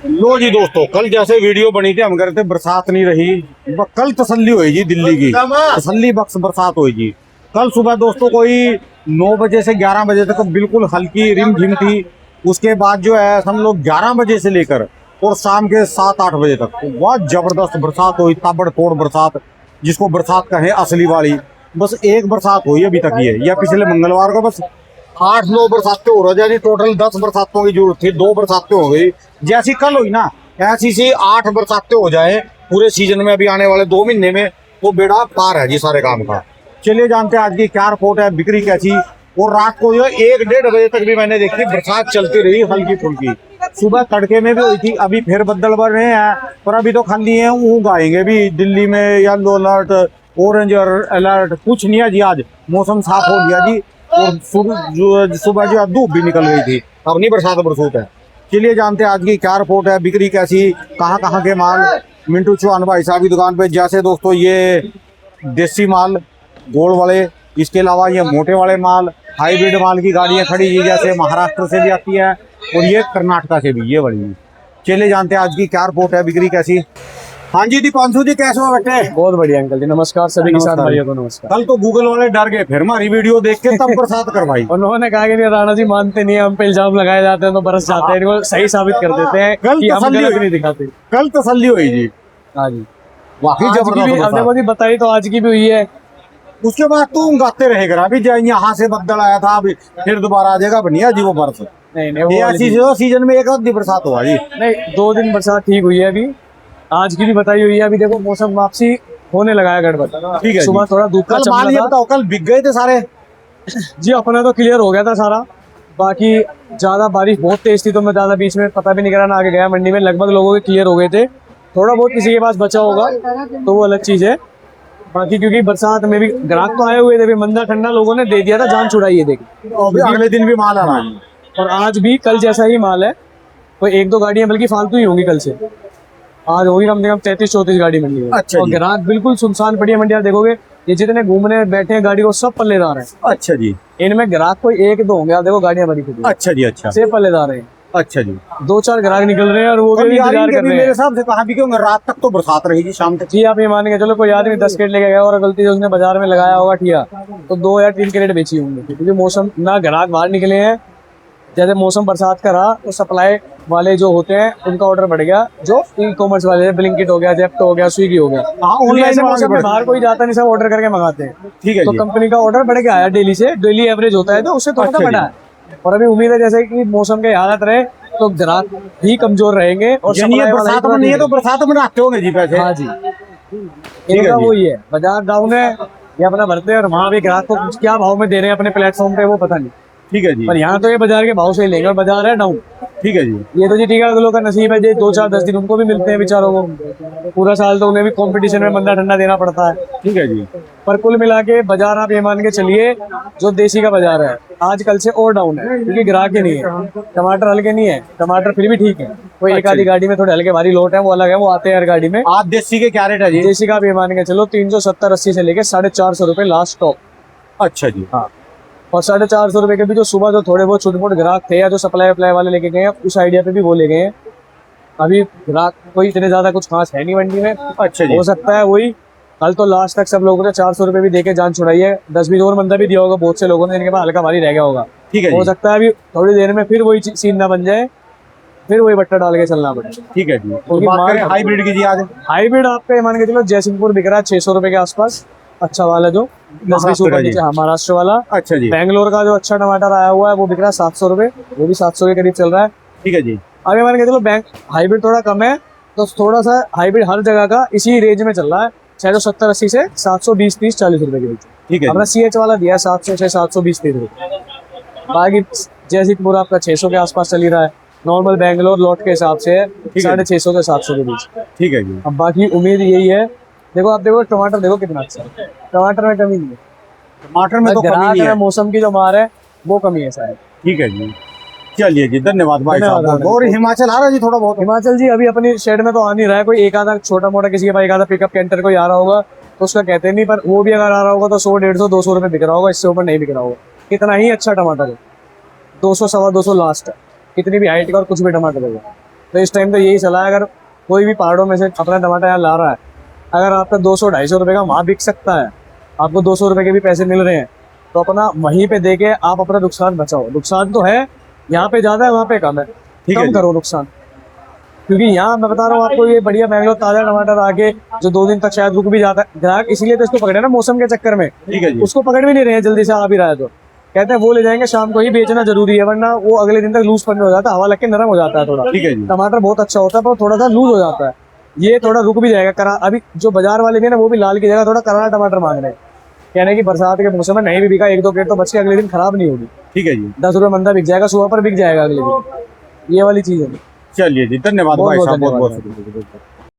लो जी दोस्तों, कल जैसे वीडियो बनी थी हम करे थे बरसात नहीं रही, कल तसल्ली हुई जी, दिल्ली की तसल्ली बख्श बरसात हुई जी। कल सुबह दोस्तों कोई 9 बजे से 11 बजे तक बिल्कुल हल्की रिमझिम थी। उसके बाद जो है हम लोग 11 बजे से लेकर और शाम के 7-8 बजे तक बहुत जबरदस्त बरसात हुई, ताबड़तोड़ बरसात, जिसको बरसात कहे असली वाली। बस एक बरसात हुई अभी तक, ये या पिछले मंगलवार को बस 8-9 बरसातें हो रही है। टोटल 10 बरसातों की जरूरत थी, 2 बरसातें हो गई। जैसी कल हुई ना ऐसी सी 8 बरसातें हो जाए पूरे सीजन में, अभी आने वाले 2 महीने में, वो बेड़ा पार है जी सारे काम का। चलिए जानते हैं आज की क्या रिपोर्ट है, बिक्री कैसी। और रात को जो 1-1:30 बजे तक भी मैंने देखी बरसात चलती रही हल्की फुल्की। सुबह तड़के में भी हुई थी, अभी फिर बदल बन रहे हैं, पर अभी तो खाली है ऊँग आएंगे भी। दिल्ली में येलो अलर्ट, ऑरेंज अलर्ट कुछ नहीं है जी। आज मौसम साफ हो गया जी, और सुबह जो धूप भी निकल गई थी, अब नहीं बरसात बरसूत है। चलिए जानते हैं आज की क्या रिपोर्ट है, बिक्री कैसी, कहाँ के माल। मिंटू चौहान भाई साहब की दुकान पे जैसे दोस्तों ये देसी माल गोल वाले, इसके अलावा ये मोटे वाले माल, हाईब्रिड माल की गाड़ियां खड़ी है, जैसे महाराष्ट्र से भी आती है और ये कर्नाटका से भी, ये वाली। चलिए जानते हैं आज की क्या रिपोर्ट है, बिक्री कैसी। हाँ जी दीपांशु जी, कैसे हो बेटे? बहुत बढ़िया अंकल जी, नमस्कार सभी किसान भाइयों को नमस्कार। कल तो गूगल वाले डर गए फिर हमारी वीडियो देख के, तब बरसात करवाई। उन्होंने कहा कि नहीं राणा जी मानते नहीं है, हम पे इल्जाम लगाए जाते हैं तो बरस जाते हैं, इनको सही साबित कर देते हैं कल कि हम तसल्ली गलत हुई। नहीं दिखाते। कल तसल्ली हुई जी, हाँ जी, वाकई आज की भी जबरदस्त हमने बरसात। वो बताई तो आज की भी हुई है। उसके बाद तो गाते रहेगा अभी, यहाँ से बदल आया था, अभी फिर दोबारा आ जाएगा बढ़िया जी वो बरस। नहीं ये ऐसी सीजन में एक आधी बरसात हुआ जी। नहीं, 2 दिन बरसात ठीक हुई है अभी, आज की भी बताई हुई है। अभी देखो मौसम वापसी होने लगा है गड़बड़। ठीक है सुबह जी। थोड़ा धूप का कल माल ये चमका था बताओ, कल बिक गए थे सारे? जी, अपना तो क्लियर हो गया था सारा। बाकी ज्यादा बारिश बहुत तेज थी तो मैं ज्यादा बीच में पता भी नहीं करा ना आगे गया मंडी में। लगभग लोगों के क्लियर हो गए थे, थोड़ा बहुत किसी के पास बचा होगा तो वो अलग चीज है। बाकी क्योंकि बरसात में भी ग्राहक तो आए हुए थे, भी मंदा ठंडा लोगों ने दे दिया था, जान छुड़ाई है देखिए। अभी अगले दिन भी माल आ रहा है और आज भी कल जैसा ही माल है, कोई 1-2 गाड़ियां बल्कि फालतू ही होंगी कल से। आज होगी कम से कम 33-34 गाड़ी मंडी में। अच्छा और जी। ग्राहक बिल्कुल सुनसान पड़ी है मंडी। आप देखोगे ये जितने घूमने बैठे हैं गाड़ी को सब पल्लेदार है। अच्छा जी। इनमें ग्राहक कोई 1-2 होंगे, आप देखो गाड़ियां भरी खुद अच्छा जी। अच्छा से पल्लेदार है। अच्छा जी। 2-4 ग्राहक निकल रहे हैं और वो भी अब यार इंतजार इनके कर भी रहे मेरे हैं। हिसाब से कहा भी क्यों, रात तक तो बरसात रहेगी, शाम तक। जी, आप ये मान के चलो कोई आदमी 10 क्रेट लेके गया और गलती से उसने बाजार में लगाया होगा ठिया, तो 2 या 3 क्रेट बेची होंगे, क्योंकि मौसम ना ग्राहक बाहर निकले हैं। जैसे मौसम बरसात का रहा तो सप्लाई वाले जो होते हैं उनका ऑर्डर बढ़ गया, जो ई कॉमर्स वाले, ब्लिंकिट हो गया, जेप्टो हो गया, स्विगी हो गया। हाँ, ऑनलाइन ऑनलाइन मौसम में बाहर कोई जाता नहीं, सब ऑर्डर करके मंगाते हैं। ठीक है तो जी। कंपनी का ऑर्डर बढ़ गया है डेली से, डेली एवरेज होता है तो उससे थोड़ा सा अच्छा बढ़ा जी। है। और अभी उम्मीद है जैसे कि मौसम के हालत रहे तो ग्राहक भी कमजोर रहेंगे और यानी ये सप्लाई वाला ही बरसात थोड़ा में नहीं है ठीक तो बरसात में रखते होंगे जी पैसे। हाँ जी, है इनका जी। वही है, बाजार डाउन है ये अपना भरते हैं और वहाँ भी ग्राहक को क्या भाव में दे रहे हैं अपने प्लेटफॉर्म पे वो पता नहीं। ठीक है जी। पर यहाँ तो ये बाजार के भाव से ही लेंगे और बाजार है डाउन। ठीक है जी। ये तो जी ठीक है, अगलों का नसीब है जी, 2-4-10 दिन उनको भी मिलते हैं बेचारों को। पूरा साल तो उन्हें भी कंपटीशन में मंदा ठंडा देना पड़ता है। ठीक है जी। पर कुल मिला के बाजार आप ये मान के चलिए, जो देसी का बाजार है आज कल से और डाउन है, क्योंकि ग्राहक ही नहीं है। टमाटर हल्के नहीं है, टमाटर फिर भी ठीक है, कोई एक आधी गाड़ी में थोड़े हल्के भारी लोट है वो अलग है, वो आते हैं हर गाड़ी में। आज देसी के क्या रेट है जी? देसी का आप ये मान के चलो 370-80 से लेके 450 रुपए लास्ट टॉप। अच्छा जी। हाँ, और 450 रुपए के भी जो सुबह जो थोड़े बहुत छोटे मोटे ग्राहक थे या जो सप्लाई अप्लाई वाले लेके गए हैं, उस आइडिया पे भी वो ले गए हैं। अभी ग्राहक कोई इतने ज्यादा कुछ खास है नहीं मंडी में। अच्छा जी। हो सकता है वही कल तो लास्ट तक सब लोगों ने 400 रुपए भी देके जान छुड़ाई है, 10-20 और मंदा भी दिया होगा बहुत से लोगों ने, इनके पास हल्का भारी रह गया होगा। ठीक है हो जी। सकता है अभी थोड़ी देर में फिर वही सीन ना बन जाए, फिर वही बट्टा डाल के चलना पड़े। ठीक है जी। तो क्योंकि बात माल करें हाइब्रिड की जी आज? हाइब्रिड आपका ये मान के चलो जयसिंहपुर बिक रहा है 600 रुपए के आसपास, अच्छा वाला जो 10-20 महाराष्ट्र का ऊपर जी। नीचे, हाँ महाराष्ट्र वाला। अच्छा जी। बैंगलोर का जो अच्छा टमाटर आया हुआ है वो बिक रहा है 700 रुपए, वो भी 700 के करीब चल रहा है। ठीक है जी। अब ये मान के चलो बैंक हाइब्रिड थोड़ा कम है तो थोड़ा सा हाइब्रिड हर जगह का इसी रेंज में चल रहा है, 670-80 से 720-30-40 रुपए के बीच। ठीक है अपना जी। CH वाला दिया है 700 से 720-30 रुपए। बाकी जयसिंहपुर आपका 600 के आसपास चल ही रहा है, नॉर्मल बैंगलोर लॉट के हिसाब से है 650 से 700 के बीच। ठीक है जी। अब बाकी उम्मीद यही है, देखो आप देखो टमाटर देखो कितना अच्छा है, टमाटर में कमी नहीं है। टमाटर में तो कमी ग्राहक नहीं में है। मौसम की जो मार है वो कमी है शायद। ठीक है जी। चलिए जी, धन्यवाद भाई साहब। धन्यवाद। और हिमाचल आ रहा है जी थोड़ा बहुत? हिमाचल जी अभी अपनी शेड में तो आ नहीं रहा है, कोई एक आधा छोटा मोटा किसी के पास एक आधा पिकअप कैंटर कोई आ रहा होगा तो उसका कहते नहीं, पर वो भी अगर आ रहा होगा तो 100-150-200 रुपए बिक रहा होगा, इससे ऊपर नहीं बिक रहा होगा। कितना ही अच्छा टमाटर है, 200-225 लास्ट है, कितनी भी हाइट का और कुछ भी टमाटर होगा। तो इस टाइम तो यही सलाह है, अगर कोई भी पहाड़ों में से अपना टमाटर यहाँ ला रहा है, अगर आपका 200-250 रुपये का वहाँ बिक सकता है, आपको 200 रुपये के भी पैसे मिल रहे हैं, तो अपना वहीं पे दे के आप अपना नुकसान बचाओ। नुकसान तो है, यहाँ पे ज्यादा है वहाँ पे कम है, ठीक है कम जी। करो नुकसान। क्योंकि यहाँ मैं बता रहा हूँ आपको, ये बढ़िया मैंगलोर ताजा टमाटर आके जो 2 दिन तक शायद रुक भी जाता है, ग्राहक इसीलिए तो इसको पकड़े ना मौसम के चक्कर में, ठीक है जी। उसको पकड़ भी नहीं रहे हैं, जल्दी से आ भी रहा है तो कहते हैं वो ले जाएंगे, शाम को ही बेचना जरूरी है, वरना वो अगले दिन तक लूज पड़ने हो जाता है, हवा लग के नरम हो जाता है थोड़ा। ठीक है जी। टमाटर बहुत अच्छा होता है पर थोड़ा सा लूज हो जाता है, ये थोड़ा रुक भी जाएगा। करा अभी जो बाजार वाले भी है ना, वो भी लाल की जगह थोड़ा करारा टमाटर मांग रहे हैं, कहने की बरसात के मौसम में नहीं भी बिका 1-2 क्रेट तो बच के अगले दिन खराब नहीं होगी। ठीक है जी। 10 रुपये मंदा बिक जाएगा, सुबह पर बिक जाएगा अगले दिन, ये वाली चीज है। चलिए जी, धन्यवाद बहुत भाई बहुत साहब, बहुत बहुत धन्यवाद। शुक्रिया।